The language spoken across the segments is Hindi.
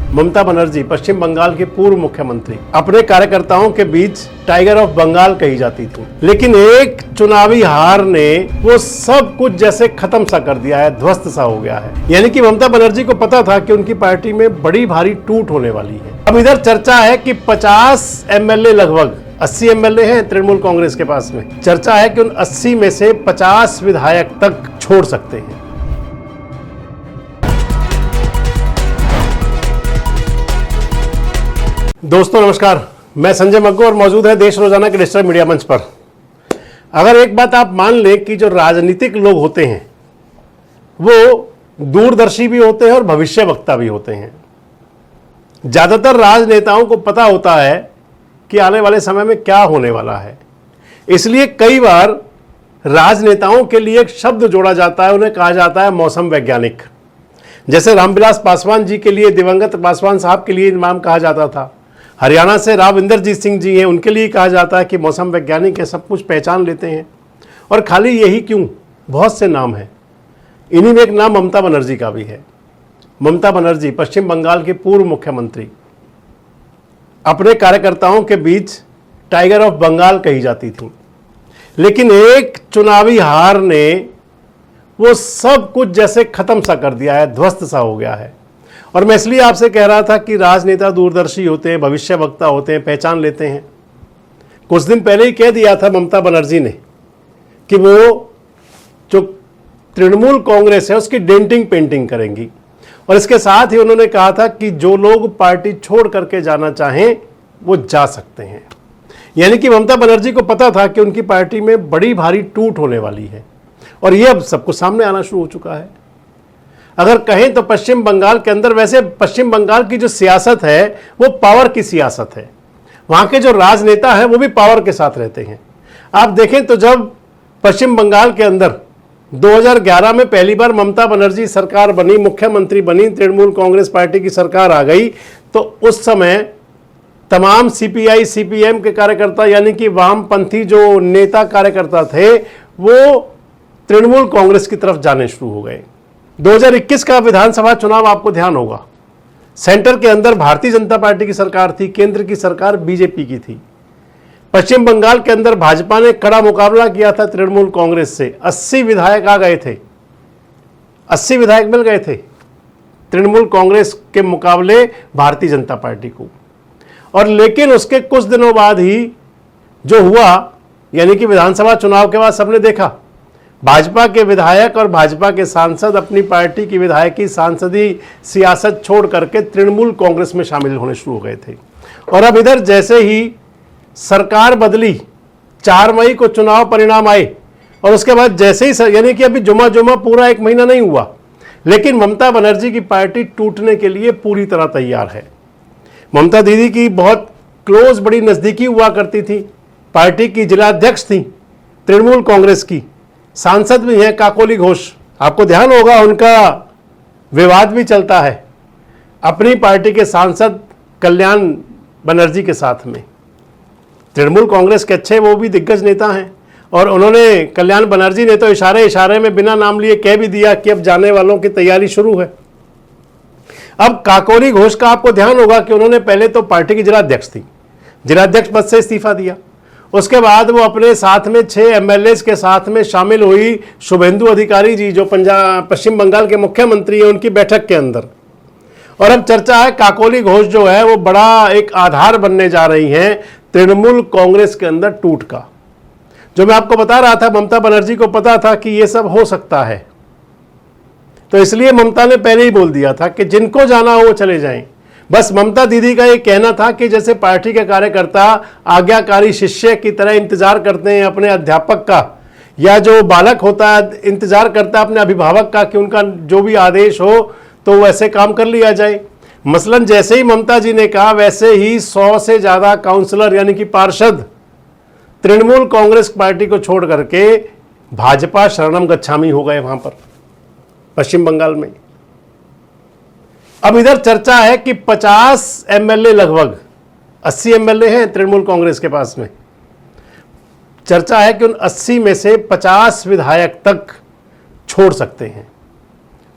ममता बनर्जी पश्चिम बंगाल की पूर्व मुख्यमंत्री अपने कार्यकर्ताओं के बीच टाइगर ऑफ बंगाल कही जाती थी, लेकिन एक चुनावी हार ने वो सब कुछ जैसे खत्म सा कर दिया है, ध्वस्त सा हो गया है। यानी कि ममता बनर्जी को पता था कि उनकी पार्टी में बड़ी भारी टूट होने वाली है। अब इधर चर्चा है कि 50 एमएलए, लगभग 80 एमएलए हैं तृणमूल कांग्रेस के पास में। चर्चा है कि उन 80 में से 50 विधायक तक छोड़ सकते हैं। दोस्तों नमस्कार, मैं संजय मग्गू और मौजूद है देश रोजाना के डिजिटल मीडिया मंच पर। अगर एक बात आप मान लें कि जो राजनीतिक लोग होते हैं वो दूरदर्शी भी होते हैं और भविष्यवक्ता भी होते हैं। ज्यादातर राजनेताओं को पता होता है कि आने वाले समय में क्या होने वाला है, इसलिए कई बार राजनेताओं के लिए एक शब्द जोड़ा जाता है, उन्हें कहा जाता है मौसम वैज्ञानिक। जैसे रामविलास पासवान जी के लिए, दिवंगत पासवान साहब के लिए नाम कहा जाता था। हरियाणा से राव इंदरजीत सिंह जी हैं, उनके लिए कहा जाता है कि मौसम वैज्ञानिक है, सब कुछ पहचान लेते हैं। और खाली यही क्यों, बहुत से नाम हैं। इन्हीं में एक नाम ममता बनर्जी का भी है। ममता बनर्जी पश्चिम बंगाल की पूर्व मुख्यमंत्री अपने कार्यकर्ताओं के बीच टाइगर ऑफ बंगाल कही जाती थी, लेकिन एक चुनावी हार ने वो सब कुछ जैसे खत्म सा कर दिया है, ध्वस्त सा हो गया है। और मैं इसलिए आपसे कह रहा था कि राजनेता दूरदर्शी होते हैं, भविष्यवक्ता होते हैं, पहचान लेते हैं। कुछ दिन पहले ही कह दिया था ममता बनर्जी ने कि वो जो तृणमूल कांग्रेस है उसकी डेंटिंग पेंटिंग करेंगी। और इसके साथ ही उन्होंने कहा था कि जो लोग पार्टी छोड़ करके जाना चाहें वो जा सकते हैं। यानी कि ममता बनर्जी को पता था कि उनकी पार्टी में बड़ी भारी टूट होने वाली है, और ये अब सब कुछ सामने आना शुरू हो चुका है। अगर कहें तो पश्चिम बंगाल के अंदर, वैसे पश्चिम बंगाल की जो सियासत है वो पावर की सियासत है। वहां के जो राजनेता हैं वो भी पावर के साथ रहते हैं। आप देखें तो जब पश्चिम बंगाल के अंदर 2011 में पहली बार ममता बनर्जी सरकार बनी, मुख्यमंत्री बनी, तृणमूल कांग्रेस पार्टी की सरकार आ गई, तो उस समय तमाम सीपीआई सीपीएम के कार्यकर्ता, यानी कि वामपंथी जो नेता कार्यकर्ता थे, वो तृणमूल कांग्रेस की तरफ जाने शुरू हो गए। 2021 का विधानसभा चुनाव आपको ध्यान होगा, सेंटर के अंदर भारतीय जनता पार्टी की सरकार थी, केंद्र की सरकार बीजेपी की थी। पश्चिम बंगाल के अंदर भाजपा ने कड़ा मुकाबला किया था तृणमूल कांग्रेस से। 80 विधायक आ गए थे, 80 विधायक मिल गए थे तृणमूल कांग्रेस के मुकाबले भारतीय जनता पार्टी को। और लेकिन उसके कुछ दिनों बाद ही जो हुआ, यानी कि विधानसभा चुनाव के बाद सबने देखा भाजपा के विधायक और भाजपा के सांसद अपनी पार्टी की विधायकी सांसदी सियासत छोड़ करके तृणमूल कांग्रेस में शामिल होने शुरू हो गए थे। और अब इधर जैसे ही सरकार बदली, 4 मई को चुनाव परिणाम आए, और उसके बाद जैसे ही, यानी कि अभी जुमा पूरा 1 महीना नहीं हुआ, लेकिन ममता बनर्जी की पार्टी टूटने के लिए पूरी तरह तैयार है। ममता दीदी की बहुत क्लोज, बड़ी नज़दीकी हुआ करती थी, पार्टी की जिलाध्यक्ष थी तृणमूल कांग्रेस की, सांसद भी हैं काकोली घोष। आपको ध्यान होगा उनका विवाद भी चलता है अपनी पार्टी के सांसद कल्याण बनर्जी के साथ में। तृणमूल कांग्रेस के अच्छे वो भी दिग्गज नेता हैं, और उन्होंने, कल्याण बनर्जी ने तो इशारे में बिना नाम लिए कह भी दिया कि अब जाने वालों की तैयारी शुरू है। अब काकोली घोष का आपको ध्यान होगा कि उन्होंने पहले तो पार्टी की जिलाध्यक्ष थी, जिलाध्यक्ष पद से इस्तीफा दिया। उसके बाद वो अपने साथ में 6 एमएलए के साथ में शामिल हुई शुभेंदु अधिकारी जी, जो पश्चिम बंगाल के मुख्यमंत्री हैं, उनकी बैठक के अंदर। और अब चर्चा है काकोली घोष जो है वो बड़ा एक आधार बनने जा रही हैं तृणमूल कांग्रेस के अंदर टूट का। जो मैं आपको बता रहा था, ममता बनर्जी को पता था कि ये सब हो सकता है, तो इसलिए ममता ने पहले ही बोल दिया था कि जिनको जाना हो वो चले जाएं। बस ममता दीदी का ये कहना था कि जैसे पार्टी के कार्यकर्ता आज्ञाकारी शिष्य की तरह इंतजार करते हैं अपने अध्यापक का, या जो बालक होता है इंतजार करता है अपने अभिभावक का कि उनका जो भी आदेश हो तो वैसे काम कर लिया जाए। मसलन जैसे ही ममता जी ने कहा, वैसे ही 100 से ज़्यादा काउंसलर, यानी कि पार्षद, तृणमूल कांग्रेस पार्टी को छोड़ करके भाजपा शरणम गच्छामी हो गए वहां पर पश्चिम बंगाल में। अब इधर चर्चा है कि 50 एमएलए, लगभग 80 एमएलए हैं तृणमूल कांग्रेस के पास में। चर्चा है कि उन 80 में से 50 विधायक तक छोड़ सकते हैं,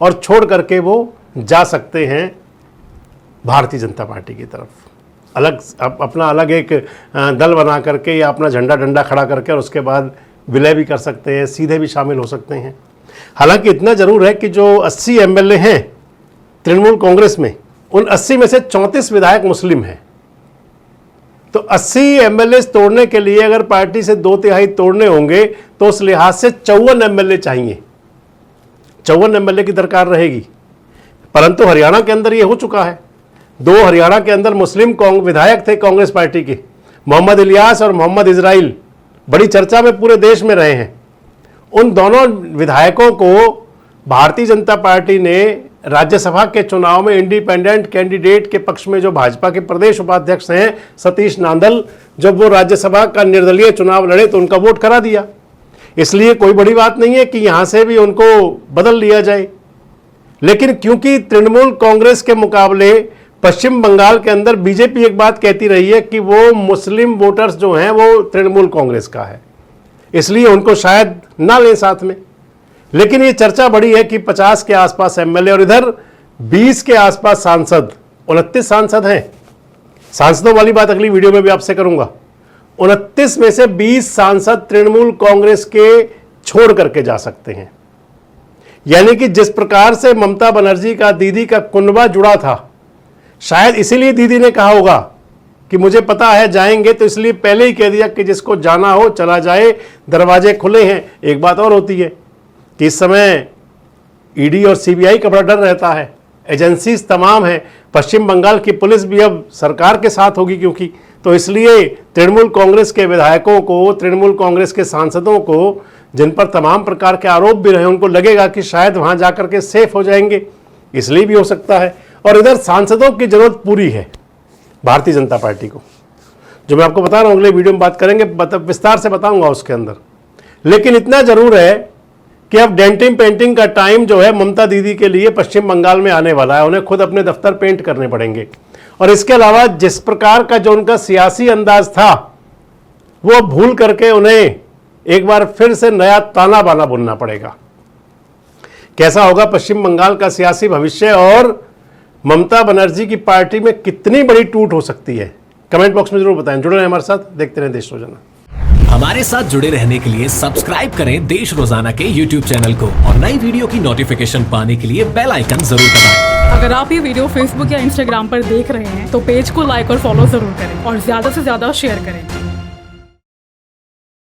और छोड़ करके वो जा सकते हैं भारतीय जनता पार्टी की तरफ, अलग अपना अलग एक दल बना करके या अपना झंडा डंडा खड़ा करके और उसके बाद विलय भी कर सकते हैं, सीधे भी शामिल हो सकते हैं। हालांकि इतना जरूर है कि जो 80 एमएलए हैं तृणमूल कांग्रेस में, उन 80 में से 34 विधायक मुस्लिम हैं। तो 80 एमएलए तोड़ने के लिए अगर पार्टी से 2/3 तोड़ने होंगे तो उस लिहाज से 54 एमएलए चाहिए, 54 एमएलए की दरकार रहेगी। परंतु हरियाणा के अंदर ये हो चुका है। 2 हरियाणा के अंदर मुस्लिम विधायक थे कांग्रेस पार्टी के, मोहम्मद इलियास और मोहम्मद इजराइल, बड़ी चर्चा में पूरे देश में रहे हैं। उन दोनों विधायकों को भारतीय जनता पार्टी ने राज्यसभा के चुनाव में इंडिपेंडेंट कैंडिडेट के पक्ष में, जो भाजपा के प्रदेश उपाध्यक्ष हैं सतीश नांदल, जब वो राज्यसभा का निर्दलीय चुनाव लड़े तो उनका वोट करा दिया। इसलिए कोई बड़ी बात नहीं है कि यहां से भी उनको बदल लिया जाए। लेकिन क्योंकि तृणमूल कांग्रेस के मुकाबले पश्चिम बंगाल के अंदर बीजेपी एक बात कहती रही है कि वो मुस्लिम वोटर्स जो हैं वो तृणमूल कांग्रेस का है, इसलिए उनको शायद ना लें साथ में। लेकिन ये चर्चा बड़ी है कि 50 के आसपास एमएलए और इधर 20 के आसपास सांसद, 29 सांसद हैं। सांसदों वाली बात अगली वीडियो में भी आपसे करूंगा। 29 में से 20 सांसद तृणमूल कांग्रेस के छोड़ करके जा सकते हैं। यानी कि जिस प्रकार से ममता बनर्जी का दीदी का कुनबा जुड़ा था, शायद इसीलिए दीदी ने कहा होगा कि मुझे पता है जाएंगे, तो इसलिए पहले ही कह दिया कि जिसको जाना हो चला जाए, दरवाजे खुले हैं। एक बात और होती है कि इस समय ईडी और सीबीआई का बड़ा डर रहता है, एजेंसीज तमाम हैं, पश्चिम बंगाल की पुलिस भी अब सरकार के साथ होगी क्योंकि, तो इसलिए तृणमूल कांग्रेस के विधायकों को, तृणमूल कांग्रेस के सांसदों को, जिन पर तमाम प्रकार के आरोप भी रहे, उनको लगेगा कि शायद वहां जाकर के सेफ हो जाएंगे, इसलिए भी हो सकता है। और इधर सांसदों की जरूरत पूरी है भारतीय जनता पार्टी को, जो मैं आपको बता रहा हूं, अगले वीडियो में बात करेंगे, विस्तार से बताऊंगा उसके अंदर। लेकिन इतना जरूर है कि अब डेंटिंग पेंटिंग का टाइम जो है ममता दीदी के लिए पश्चिम बंगाल में आने वाला है। उन्हें खुद अपने दफ्तर पेंट करने पड़ेंगे। और इसके अलावा जिस प्रकार का जो उनका सियासी अंदाज था, वो भूल करके उन्हें एक बार फिर से नया ताना बाना बुनना पड़ेगा। कैसा होगा पश्चिम बंगाल का सियासी भविष्य और ममता बनर्जी की पार्टी में कितनी बड़ी टूट हो सकती है, कमेंट बॉक्स में जरूर बताएं। जुड़े रहें हमारे साथ, देखते रहें देश रोजाना। हमारे साथ जुड़े रहने के लिए सब्सक्राइब करें देश रोजाना के YouTube चैनल को और नई वीडियो की नोटिफिकेशन पाने के लिए बेल आइकन जरूर दबाएं। अगर आप ये वीडियो Facebook या Instagram पर देख रहे हैं तो पेज को लाइक और फॉलो जरूर करें और ज्यादा से ज्यादा शेयर करें।